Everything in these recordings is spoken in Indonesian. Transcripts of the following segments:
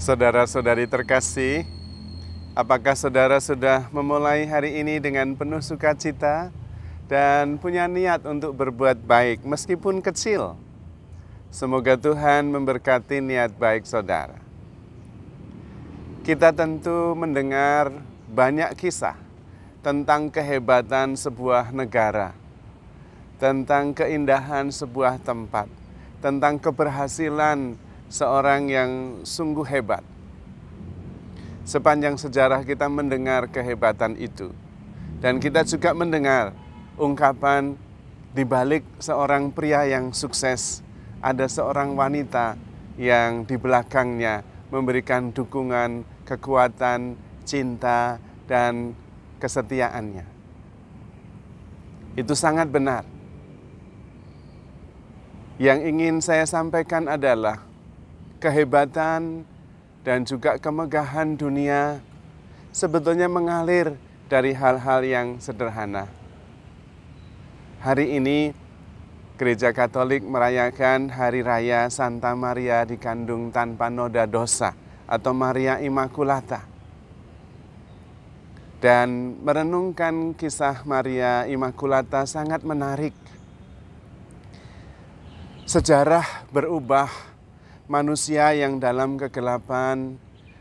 Saudara-saudari terkasih, apakah saudara sudah memulai hari ini dengan penuh sukacita dan punya niat untuk berbuat baik meskipun kecil? Semoga Tuhan memberkati niat baik saudara. Kita tentu mendengar banyak kisah tentang kehebatan sebuah negara, tentang keindahan sebuah tempat, tentang keberhasilan seorang yang sungguh hebat. Sepanjang sejarah kita mendengar kehebatan itu. Dan kita juga mendengar ungkapan di balik seorang pria yang sukses, ada seorang wanita yang di belakangnya memberikan dukungan, kekuatan, cinta, dan kesetiaannya. Itu sangat benar. Yang ingin saya sampaikan adalah kehebatan dan juga kemegahan dunia sebetulnya mengalir dari hal-hal yang sederhana. Hari ini Gereja Katolik merayakan Hari Raya Santa Maria dikandung tanpa noda dosa atau Maria Immaculata. Dan merenungkan kisah Maria Immaculata sangat menarik. Sejarah berubah. Manusia yang dalam kegelapan,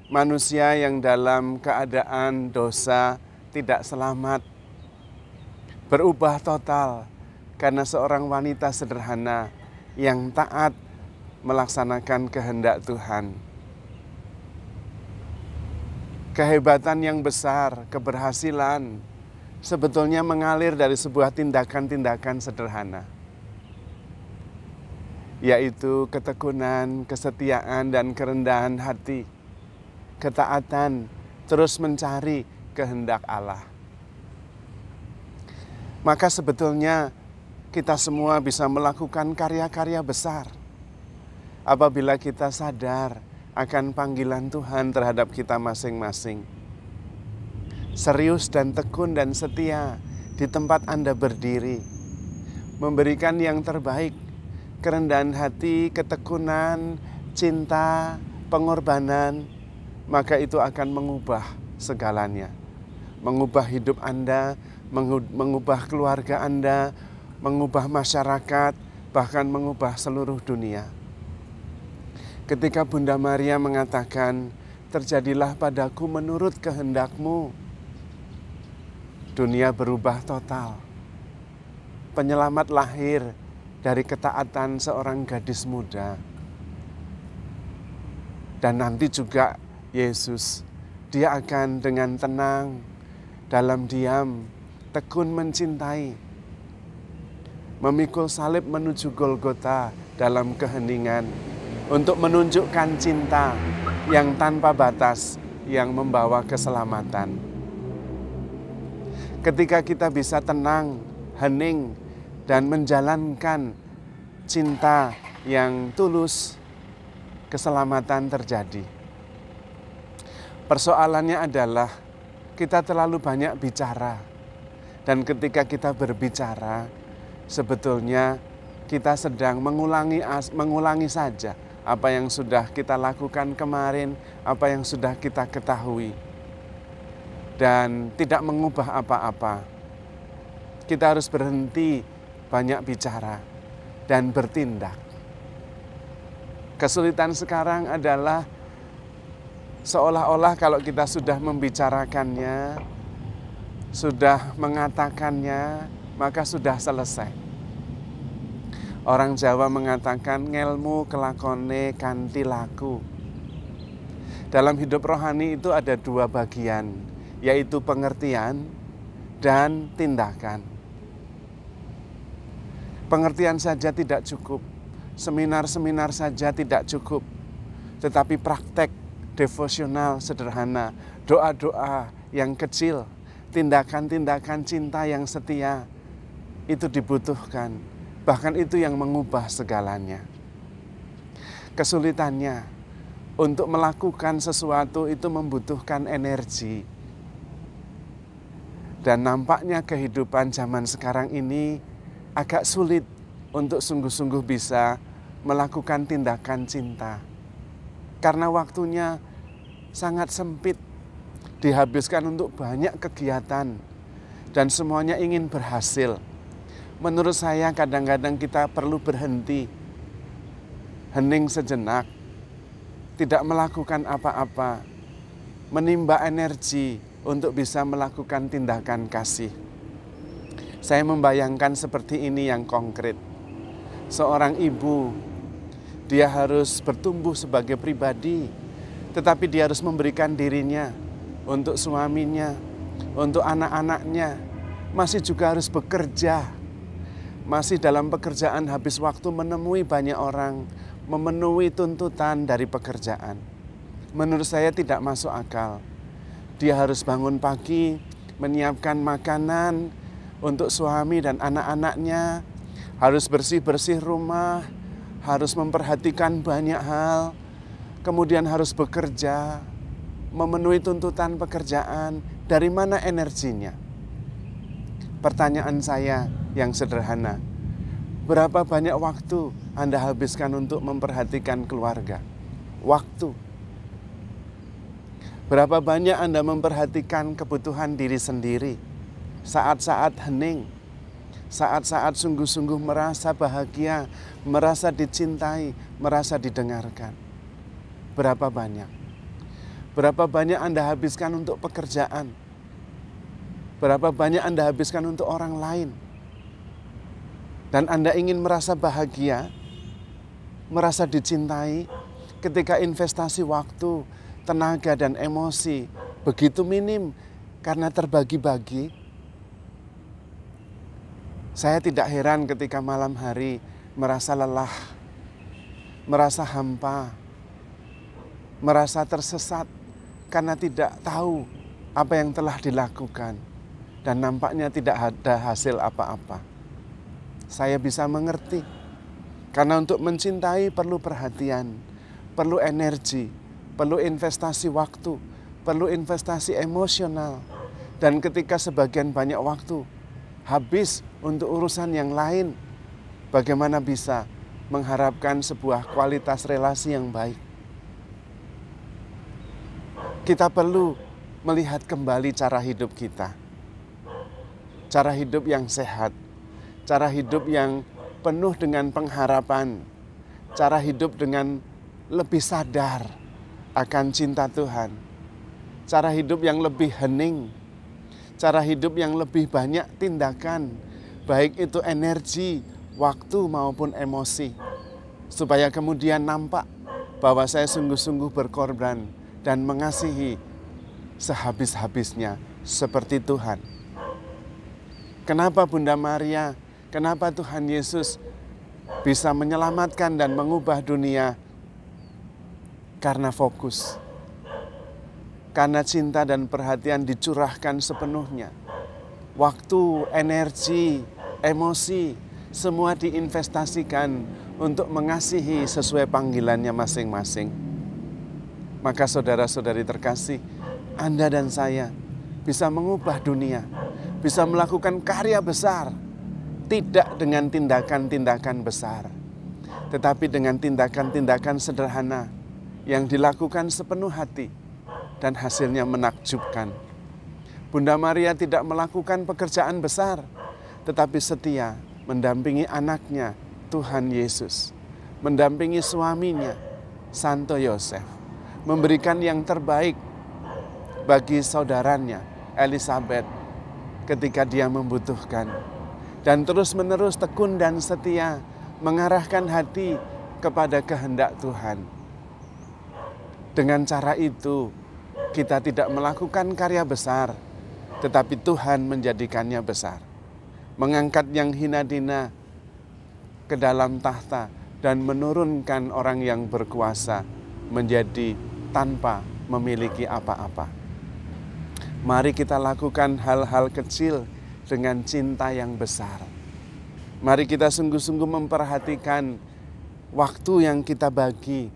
manusia yang dalam keadaan dosa tidak selamat, berubah total karena seorang wanita sederhana yang taat melaksanakan kehendak Tuhan. Kehebatan yang besar, keberhasilan sebetulnya mengalir dari sebuah tindakan-tindakan sederhana, yaitu ketekunan, kesetiaan, dan kerendahan hati, ketaatan, terus mencari kehendak Allah. Maka sebetulnya kita semua bisa melakukan karya-karya besar apabila kita sadar akan panggilan Tuhan terhadap kita masing-masing. Serius dan tekun dan setia di tempat Anda berdiri, memberikan yang terbaik, kerendahan hati, ketekunan, cinta, pengorbanan, maka itu akan mengubah segalanya. Mengubah hidup Anda, mengubah keluarga Anda, mengubah masyarakat, bahkan mengubah seluruh dunia. Ketika Bunda Maria mengatakan, "Terjadilah padaku menurut kehendak-Mu," dunia berubah total. Penyelamat lahir dari ketaatan seorang gadis muda. Dan nanti juga Yesus, dia akan dengan tenang, dalam diam, tekun mencintai, memikul salib menuju Golgota dalam keheningan, untuk menunjukkan cinta yang tanpa batas, yang membawa keselamatan. Ketika kita bisa tenang, hening, dan menjalankan cinta yang tulus, keselamatan terjadi. Persoalannya adalah kita terlalu banyak bicara. Dan ketika kita berbicara, sebetulnya kita sedang mengulangi saja apa yang sudah kita lakukan kemarin, apa yang sudah kita ketahui. Dan tidak mengubah apa-apa. Kita harus berhenti banyak bicara dan bertindak. Kesulitan sekarang adalah seolah-olah kalau kita sudah membicarakannya, sudah mengatakannya, maka sudah selesai. Orang Jawa mengatakan ngelmu kelakone kanthi laku. Dalam hidup rohani itu ada dua bagian, yaitu pengertian dan tindakan. Pengertian saja tidak cukup, seminar-seminar saja tidak cukup, tetapi praktek devosional sederhana, doa-doa yang kecil, tindakan-tindakan cinta yang setia, itu dibutuhkan. Bahkan itu yang mengubah segalanya. Kesulitannya untuk melakukan sesuatu itu membutuhkan energi. Dan nampaknya kehidupan zaman sekarang ini agak sulit untuk sungguh-sungguh bisa melakukan tindakan cinta. Karena waktunya sangat sempit, dihabiskan untuk banyak kegiatan, dan semuanya ingin berhasil. Menurut saya kadang-kadang kita perlu berhenti, hening sejenak, tidak melakukan apa-apa, menimba energi untuk bisa melakukan tindakan kasih. Saya membayangkan seperti ini yang konkret. Seorang ibu, dia harus bertumbuh sebagai pribadi, tetapi dia harus memberikan dirinya untuk suaminya, untuk anak-anaknya, masih juga harus bekerja. Masih dalam pekerjaan habis waktu menemui banyak orang, memenuhi tuntutan dari pekerjaan. Menurut saya tidak masuk akal. Dia harus bangun pagi, menyiapkan makanan untuk suami dan anak-anaknya, harus bersih-bersih rumah, harus memperhatikan banyak hal, kemudian harus bekerja, memenuhi tuntutan pekerjaan. Dari mana energinya? Pertanyaan saya yang sederhana, berapa banyak waktu Anda habiskan untuk memperhatikan keluarga? Waktu. Berapa banyak Anda memperhatikan kebutuhan diri sendiri? Saat-saat hening, saat-saat sungguh-sungguh merasa bahagia, merasa dicintai, merasa didengarkan. Berapa banyak? Berapa banyak Anda habiskan untuk pekerjaan? Berapa banyak Anda habiskan untuk orang lain? Dan Anda ingin merasa bahagia, merasa dicintai, ketika investasi waktu, tenaga, dan emosi begitu minim karena terbagi-bagi. Saya tidak heran ketika malam hari merasa lelah, merasa hampa, merasa tersesat karena tidak tahu apa yang telah dilakukan. Dan nampaknya tidak ada hasil apa-apa. Saya bisa mengerti, karena untuk mencintai perlu perhatian, perlu energi, perlu investasi waktu, perlu investasi emosional. Dan ketika sebagian banyak waktu habis untuk urusan yang lain, bagaimana bisa mengharapkan sebuah kualitas relasi yang baik? Kita perlu melihat kembali cara hidup kita. Cara hidup yang sehat, cara hidup yang penuh dengan pengharapan, cara hidup dengan lebih sadar akan cinta Tuhan, cara hidup yang lebih hening, cara hidup yang lebih banyak tindakan, baik itu energi, waktu maupun emosi, supaya kemudian nampak bahwa saya sungguh-sungguh berkorban dan mengasihi sehabis-habisnya seperti Tuhan. Kenapa Bunda Maria, kenapa Tuhan Yesus bisa menyelamatkan dan mengubah dunia? Karena fokus, karena cinta dan perhatian dicurahkan sepenuhnya. Waktu, energi, emosi, semua diinvestasikan untuk mengasihi sesuai panggilannya masing-masing. Maka saudara-saudari terkasih, Anda dan saya bisa mengubah dunia, bisa melakukan karya besar, tidak dengan tindakan-tindakan besar, tetapi dengan tindakan-tindakan sederhana yang dilakukan sepenuh hati dan hasilnya menakjubkan. Bunda Maria tidak melakukan pekerjaan besar, tetapi setia mendampingi anaknya, Tuhan Yesus, mendampingi suaminya, Santo Yosef, memberikan yang terbaik bagi saudaranya, Elizabeth, ketika dia membutuhkan, dan terus-menerus tekun dan setia mengarahkan hati kepada kehendak Tuhan. Dengan cara itu, kita tidak melakukan karya besar, tetapi Tuhan menjadikannya besar, mengangkat yang hina dina ke dalam tahta dan menurunkan orang yang berkuasa menjadi tanpa memiliki apa-apa. Mari kita lakukan hal-hal kecil dengan cinta yang besar. Mari kita sungguh-sungguh memperhatikan waktu yang kita bagi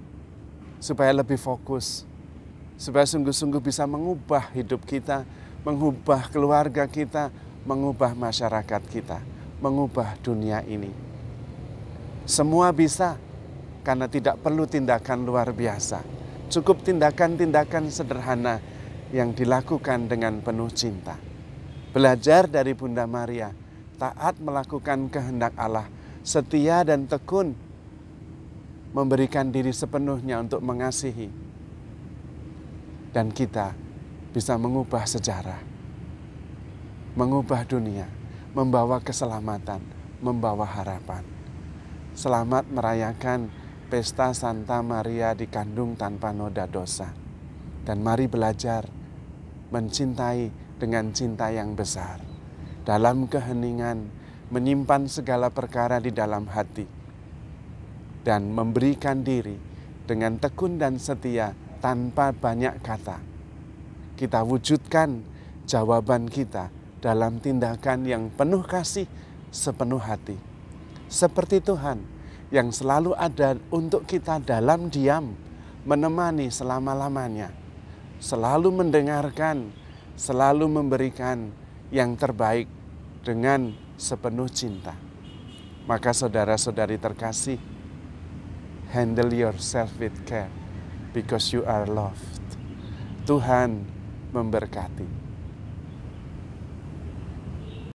supaya lebih fokus, supaya sungguh-sungguh bisa mengubah hidup kita, mengubah keluarga kita, mengubah masyarakat kita, mengubah dunia ini. Semua bisa karena tidak perlu tindakan luar biasa. Cukup tindakan-tindakan sederhana yang dilakukan dengan penuh cinta. Belajar dari Bunda Maria, taat melakukan kehendak Allah, setia dan tekun, memberikan diri sepenuhnya untuk mengasihi. Dan kita bisa mengubah sejarah, mengubah dunia, membawa keselamatan, membawa harapan. Selamat merayakan Pesta Santa Maria dikandung tanpa noda dosa. Dan mari belajar mencintai dengan cinta yang besar. Dalam keheningan, menyimpan segala perkara di dalam hati. Dan memberikan diri dengan tekun dan setia tanpa banyak kata. Kita wujudkan jawaban kita dalam tindakan yang penuh kasih, sepenuh hati. Seperti Tuhan yang selalu ada untuk kita dalam diam, menemani selama-lamanya, selalu mendengarkan, selalu memberikan yang terbaik dengan sepenuh cinta. Maka saudara-saudari terkasih, handle yourself with care because you are loved. Tuhan memberkati.